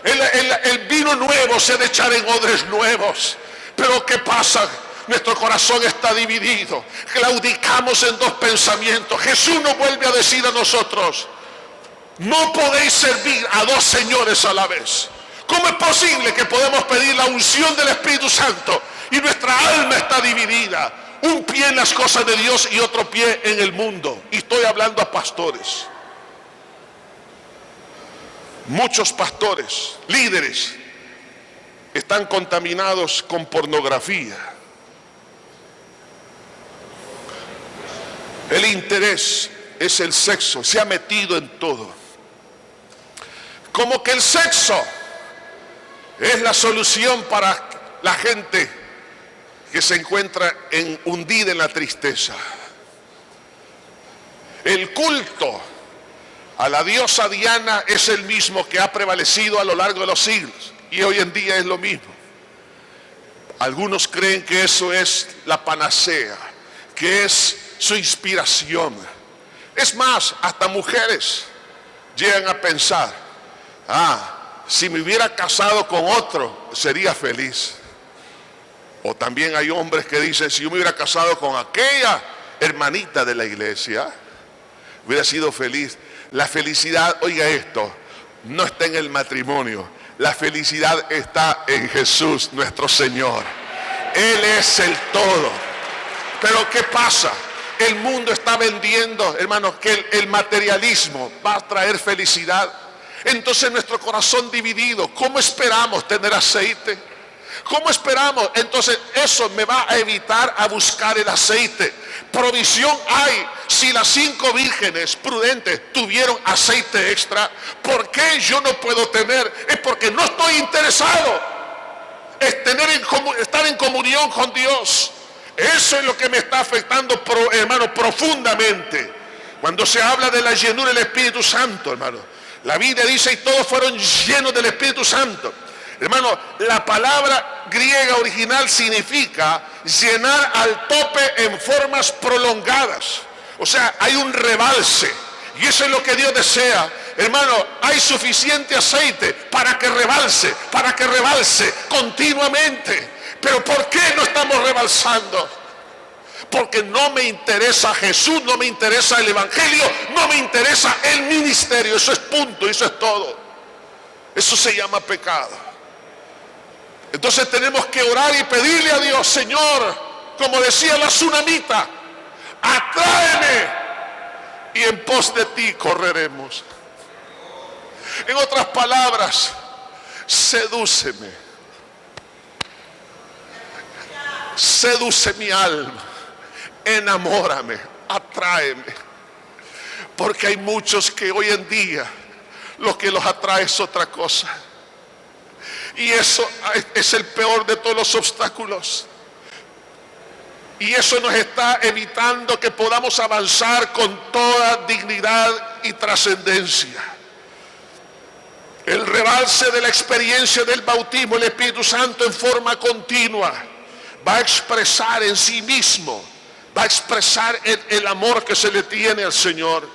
El vino nuevo se ha de echar en odres nuevos. Pero ¿qué pasa? Nuestro corazón está dividido. Claudicamos en 2 pensamientos. Jesús nos vuelve a decir a nosotros, no podéis servir a 2 señores a la vez. ¿Cómo es posible que podemos pedir la unción del Espíritu Santo y nuestra alma está dividida? Un pie en las cosas de Dios y otro pie en el mundo. Y estoy hablando a pastores. Muchos pastores, líderes, están contaminados con pornografía. El interés es el sexo, se ha metido en todo. Como que el sexo es la solución para la gente que se encuentra hundida en la tristeza. El culto a la diosa Diana es el mismo que ha prevalecido a lo largo de los siglos, y hoy en día es lo mismo. Algunos creen que eso es la panacea, que es su inspiración. Es más, hasta mujeres llegan a pensar, si me hubiera casado con otro sería feliz. O también hay hombres que dicen, si yo me hubiera casado con aquella hermanita de la iglesia, hubiera sido feliz. La felicidad, oiga esto, no está en el matrimonio. La felicidad está en Jesús, nuestro Señor. Él es el todo. Pero ¿qué pasa? El mundo está vendiendo, hermanos, que el materialismo va a traer felicidad. Entonces nuestro corazón dividido, ¿cómo esperamos tener aceite? ¿Cómo esperamos? Entonces eso me va a evitar a buscar el aceite. Provisión hay. Si las 5 vírgenes prudentes tuvieron aceite extra, ¿por qué yo no puedo tener? Es porque no estoy interesado. Es estar en comunión con Dios. Eso es lo que me está afectando, hermano, profundamente. Cuando se habla de la llenura del Espíritu Santo, hermano, la Biblia dice, y todos fueron llenos del Espíritu Santo. Hermano, la palabra griega original significa llenar al tope en formas prolongadas. O sea, hay un rebalse. Y eso es lo que Dios desea. Hermano, hay suficiente aceite para que rebalse continuamente. Pero ¿por qué no estamos rebalsando? Porque no me interesa Jesús, no me interesa el Evangelio, no me interesa el ministerio. Eso es punto, eso es todo. Eso se llama pecado. Entonces tenemos que orar y pedirle a Dios, Señor, como decía la tsunamita, Atráeme y en pos de ti correremos. En otras palabras, sedúceme. Seduce mi alma, enamórame, atráeme. Porque hay muchos que hoy en día lo que los atrae es otra cosa. Y eso es el peor de todos los obstáculos. Y eso nos está evitando que podamos avanzar con toda dignidad y trascendencia. El rebalse de la experiencia del bautismo del Espíritu Santo en forma continua va a expresar en sí mismo, va a expresar el amor que se le tiene al Señor.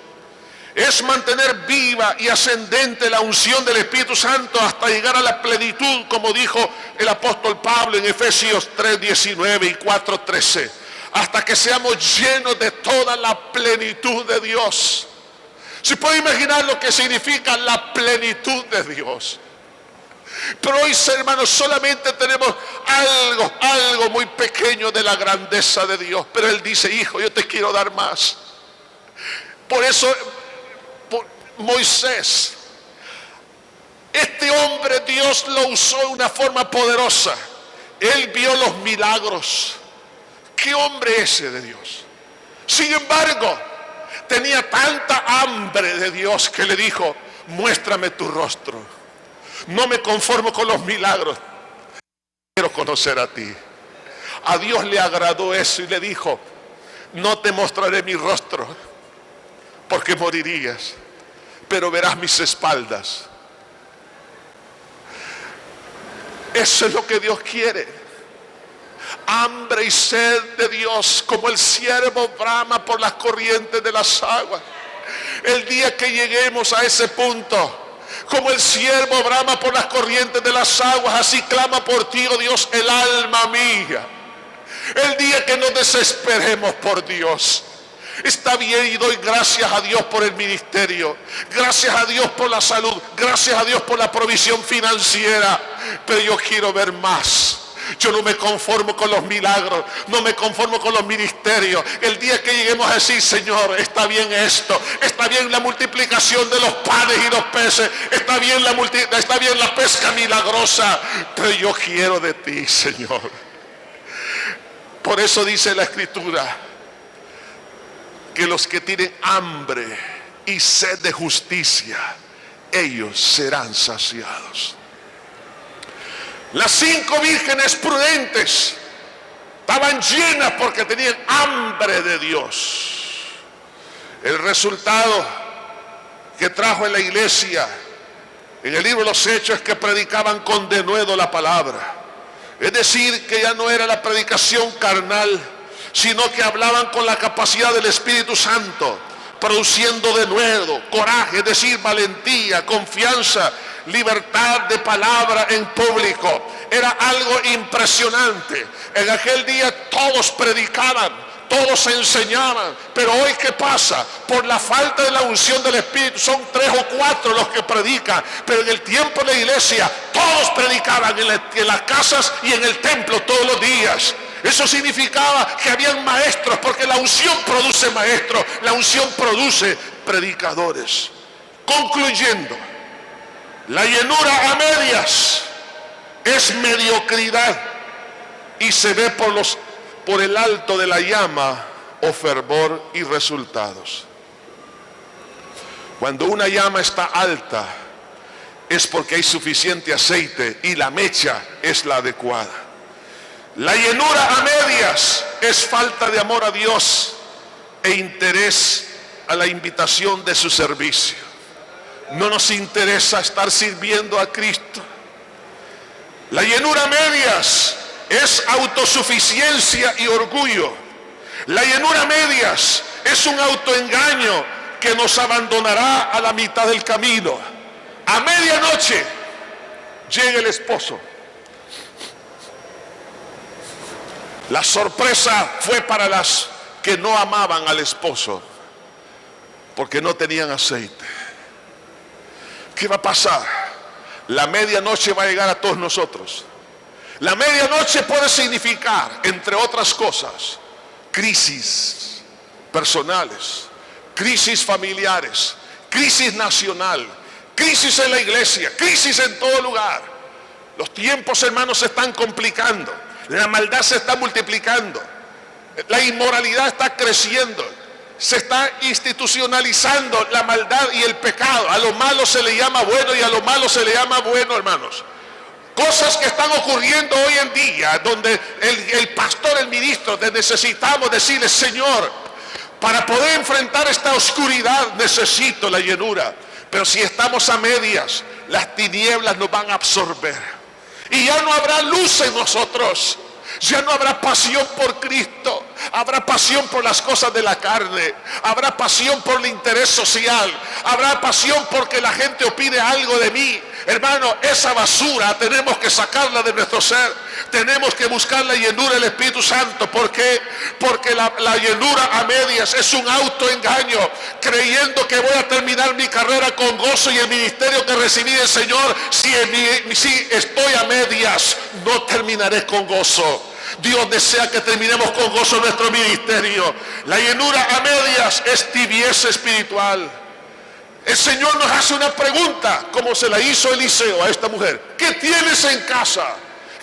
Es mantener viva y ascendente la unción del Espíritu Santo hasta llegar a la plenitud, como dijo el apóstol Pablo en Efesios 3:19 y 4:13, hasta que seamos llenos de toda la plenitud de Dios. ¿Se puede imaginar lo que significa la plenitud de Dios? Pero hoy, hermanos, solamente tenemos algo muy pequeño de la grandeza de Dios. Pero Él dice: hijo, yo te quiero dar más. Por eso Moisés, este hombre, Dios lo usó de una forma poderosa. Él vio los milagros. ¿Qué hombre ese de Dios? Sin embargo, tenía tanta hambre de Dios que le dijo: muéstrame tu rostro. No me conformo con los milagros, quiero conocer a ti. A Dios le agradó eso y le dijo: no te mostraré mi rostro porque morirías, pero verás mis espaldas. Eso es lo que Dios quiere. Hambre y sed de Dios, como el ciervo brama por las corrientes de las aguas. El día que lleguemos a ese punto, como el ciervo brama por las corrientes de las aguas, así clama por ti, oh Dios, el alma mía. El día que nos desesperemos por Dios. Está bien, y doy gracias a Dios por el ministerio, gracias a Dios por la salud, gracias a Dios por la provisión financiera, pero yo quiero ver más. Yo no me conformo con los milagros, no me conformo con los ministerios. El día que lleguemos a decir: Señor, está bien esto, está bien la multiplicación de los panes y los peces, está bien la pesca milagrosa, pero yo quiero de ti, Señor. Por eso dice la Escritura que los que tienen hambre y sed de justicia, ellos serán saciados. Las 5 vírgenes prudentes estaban llenas porque tenían hambre de Dios. El resultado que trajo en la iglesia, en el libro de los Hechos, es que predicaban con denuedo la palabra. Es decir, que ya no era la predicación carnal, sino que hablaban con la capacidad del Espíritu Santo, produciendo denuedo, coraje, es decir, valentía, confianza, libertad de palabra en público. Era algo impresionante. En aquel día todos predicaban, todos enseñaban, pero hoy ¿qué pasa? Por la falta de la unción del Espíritu son 3 o 4 los que predican, pero en el tiempo de la iglesia todos predicaban en las casas y en el templo todos los días. Eso significaba que habían maestros, porque la unción produce maestros, la unción produce predicadores. Concluyendo, la llenura a medias es mediocridad y se ve por el alto de la llama o fervor y resultados. Cuando una llama está alta es porque hay suficiente aceite y la mecha es la adecuada. La llenura a medias es falta de amor a Dios e interés a la invitación de su servicio. No nos interesa estar sirviendo a Cristo. La llenura a medias es autosuficiencia y orgullo. La llenura a medias es un autoengaño que nos abandonará a la mitad del camino. A medianoche llega el esposo. La sorpresa fue para las que no amaban al esposo, porque no tenían aceite. ¿Qué va a pasar? La medianoche va a llegar a todos nosotros. La medianoche puede significar, entre otras cosas, crisis, personales, crisis familiares, crisis nacional, crisis en la iglesia, crisis en todo lugar. Los tiempos, hermanos, se están complicando, la maldad se está multiplicando, la inmoralidad está creciendo, se está institucionalizando la maldad y el pecado. A lo malo se le llama bueno y a lo malo se le llama bueno, hermanos. Cosas que están ocurriendo hoy en día, donde el pastor, el ministro, necesitamos decirle: Señor, para poder enfrentar esta oscuridad necesito la llenura. Pero si estamos a medias, las tinieblas nos van a absorber. Y ya no habrá luz en nosotros. Ya no habrá pasión por Cristo. Habrá pasión por las cosas de la carne. Habrá pasión por el interés social. Habrá pasión porque la gente opine algo de mí. Hermano, esa basura tenemos que sacarla de nuestro ser. Tenemos que buscar la llenura del Espíritu Santo. ¿Por qué? Porque la llenura a medias es un autoengaño, creyendo que voy a terminar mi carrera con gozo y el ministerio que recibí del Señor. Si estoy a medias, no terminaré con gozo. Dios desea que terminemos con gozo nuestro ministerio. La llenura a medias es tibieza espiritual. El Señor nos hace una pregunta, como se la hizo Eliseo a esta mujer: ¿qué tienes en casa?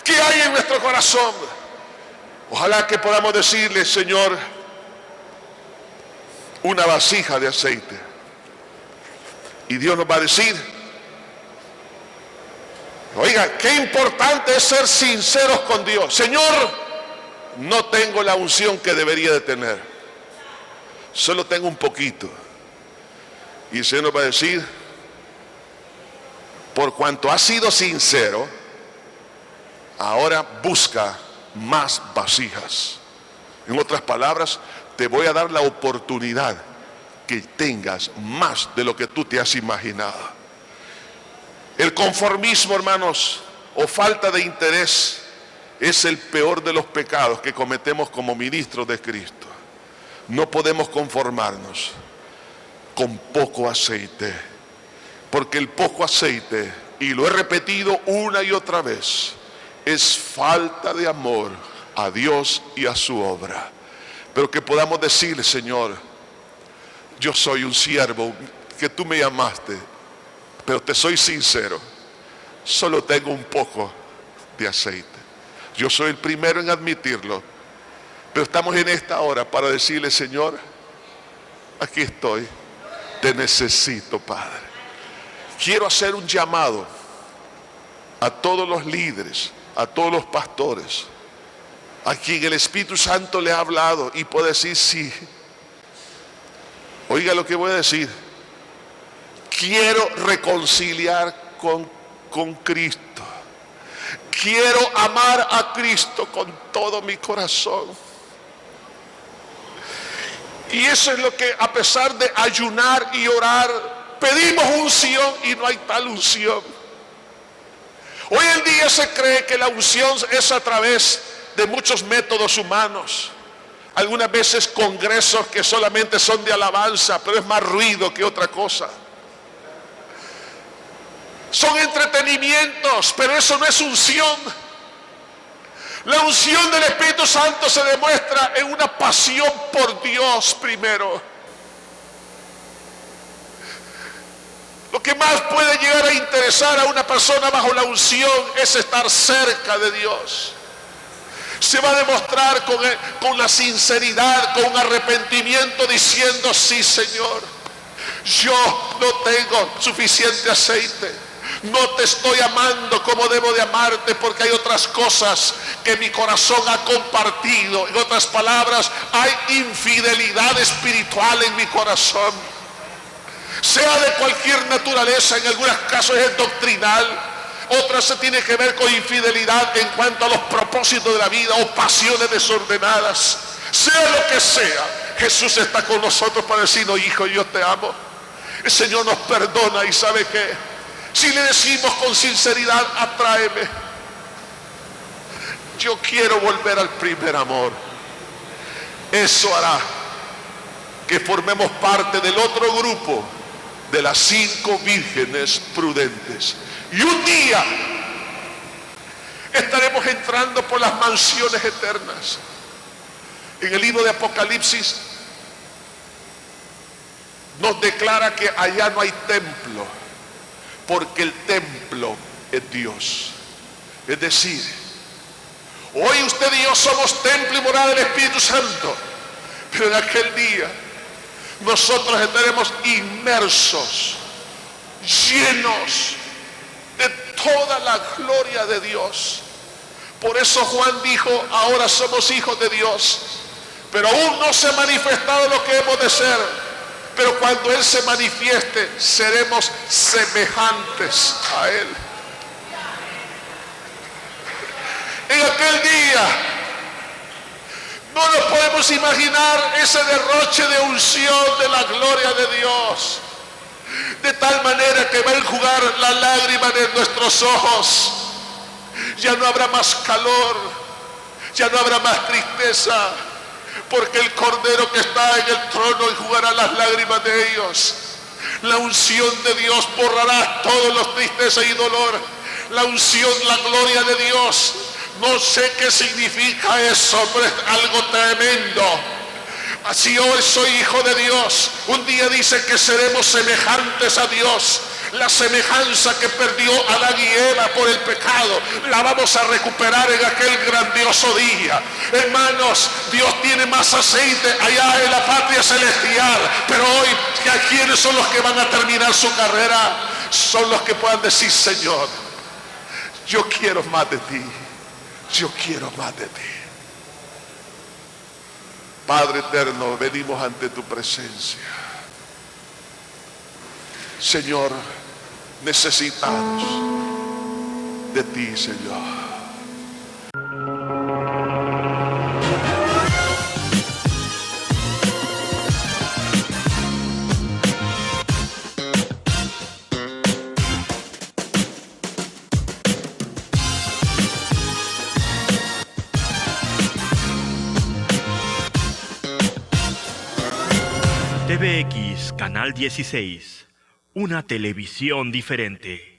¿Qué hay en nuestro corazón? Ojalá que podamos decirle: Señor, una vasija de aceite. Y Dios nos va a decir: oiga, qué importante es ser sinceros con Dios. Señor, no tengo la unción que debería de tener, solo tengo un poquito. Y el Señor nos va a decir: por cuanto has sido sincero, ahora busca más vasijas. En otras palabras, te voy a dar la oportunidad que tengas más de lo que tú te has imaginado. El conformismo, hermanos, o falta de interés, es el peor de los pecados que cometemos como ministros de Cristo. No podemos conformarnos con poco aceite, porque el poco aceite, y lo he repetido una y otra vez, es falta de amor a Dios y a su obra. Pero que podamos decirle: Señor, yo soy un siervo que tú me llamaste, pero te soy sincero, solo tengo un poco de aceite. Yo soy el primero en admitirlo, pero estamos en esta hora para decirle: Señor, aquí estoy, te necesito, Padre. Quiero hacer un llamado a todos los líderes, a todos los pastores, a quien el Espíritu Santo le ha hablado y puede decir: sí. Oiga lo que voy a decir: quiero reconciliar con Cristo. Quiero amar a Cristo con todo mi corazón. Y eso es lo que, a pesar de ayunar y orar, pedimos unción y no hay tal unción. Hoy en día se cree que la unción es a través de muchos métodos humanos. Algunas veces congresos que solamente son de alabanza, pero es más ruido que otra cosa. Son entretenimientos, pero eso no es unción. La unción del Espíritu Santo se demuestra en una pasión por Dios primero. Lo que más puede llegar a interesar a una persona bajo la unción es estar cerca de Dios. Se va a demostrar con la sinceridad, con arrepentimiento, diciendo: sí, Señor, yo no tengo suficiente aceite. No te estoy amando como debo de amarte, porque hay otras cosas que mi corazón ha compartido. En otras palabras, hay infidelidad espiritual en mi corazón, sea de cualquier naturaleza. En algunos casos es doctrinal, otras se tiene que ver con infidelidad en cuanto a los propósitos de la vida o pasiones desordenadas. Sea lo que sea, Jesús está con nosotros para decirnos: hijo, yo te amo. El Señor nos perdona, y ¿sabe qué? Si le decimos con sinceridad: atráeme, yo quiero volver al primer amor, eso hará que formemos parte del otro grupo de las 5 vírgenes prudentes. Y un día estaremos entrando por las mansiones eternas. En el libro de Apocalipsis nos declara que allá no hay templo, porque el templo es Dios. Es decir, hoy usted y yo somos templo y morada del Espíritu Santo, pero en aquel día nosotros estaremos inmersos, llenos de toda la gloria de Dios. Por eso Juan dijo, ahora somos hijos de Dios, pero aún no se ha manifestado lo que hemos de ser. Pero cuando Él se manifieste, seremos semejantes a Él. En aquel día, no nos podemos imaginar ese derroche de unción de la gloria de Dios. De tal manera que va a enjugar la lágrima de nuestros ojos. Ya no habrá más calor, ya no habrá más tristeza, porque el Cordero que está en el trono enjugará las lágrimas de ellos. La unción de Dios borrará todos los tristeza y dolor. La unción, la gloria de Dios. No sé qué significa eso, pero es algo tremendo. Así hoy soy hijo de Dios. Un día dice que seremos semejantes a Dios. La semejanza que perdió Adán y Eva por el pecado, la vamos a recuperar en aquel grandioso día. Hermanos, Dios tiene más aceite allá en la patria celestial, pero hoy, ¿quiénes son los que van a terminar su carrera? Son los que puedan decir, Señor, yo quiero más de ti, yo quiero más de ti. Padre eterno, venimos ante tu presencia. Señor, necesitamos de ti, Señor. TVX Canal 16, una televisión diferente.